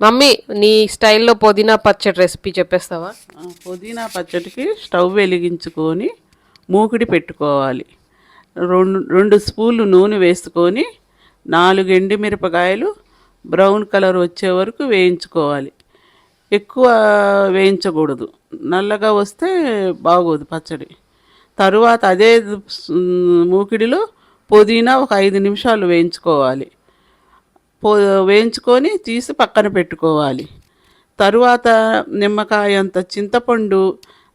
Mummy నీ స్టైల్లో పుదీనా పచ్చడి రెసిపీ చెప్పేస్తావా? పుదీనా పచ్చడికి స్టవ్ వెలిగించుకొని మూకిడి పెట్టుకోవాలి. రెండు స్పూన్లు నూనె వేసుకొని 4 ఎండుమిరపకాయలు బ్రౌన్ కలర్ వచ్చే వరకు వేయించుకోవాలి. ఎక్కువ వేయించకూడదు, నల్లగా వస్తే బాగోదు పచ్చడి. తరువాత అదే మూకిడిలో పుదీనా ఒక 5 నిమిషాలు వేయించుకోవాలి. వేయించుకొని తీసి పక్కన పెట్టుకోవాలి. తరువాత నిమ్మకాయ అంత చింతపండు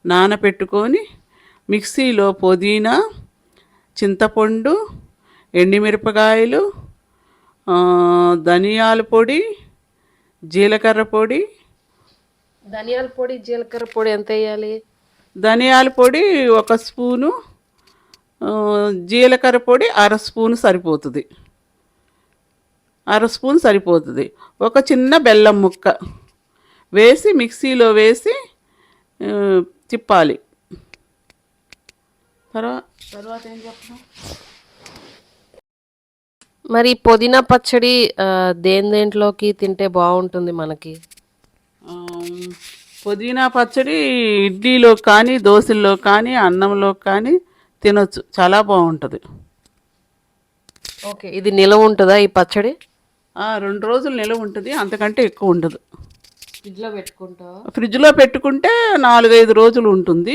నానబెట్టుకొని మిక్సీలో పుదీనా, చింతపండు, ఎండుమిరపకాయలు, ధనియాల పొడి, జీలకర్ర పొడి. ధనియాల పొడి జీలకర్ర పొడి ఎంత వేయాలి? ధనియాల పొడి 1 స్పూను, జీలకర్ర పొడి 1/2 స్పూను సరిపోతుంది. 1/2 స్పూన్ సరిపోతుంది. ఒక చిన్న బెల్లం ముక్క వేసి మిక్సీలో వేసి తిప్పాలి. తర్వాత ఏం చెప్తాం? మరి పుదీనా పచ్చడి దేంట్లోకి తింటే బాగుంటుంది మనకి? పుదీనా పచ్చడి ఇడ్లీలో కానీ, దోశల్లో కానీ, అన్నంలో కానీ తినొచ్చు, చాలా బాగుంటుంది. ఓకే, ఇది నిలవ ఉంటుందా ఈ పచ్చడి? 2 రోజులు నిలవ ఉంటుంది, అంతకంటే ఎక్కువ ఉండదు. ఫ్రిడ్జ్లో పెట్టుకుంటా? ఫ్రిడ్జ్లో పెట్టుకుంటే 4-5 రోజులు ఉంటుంది.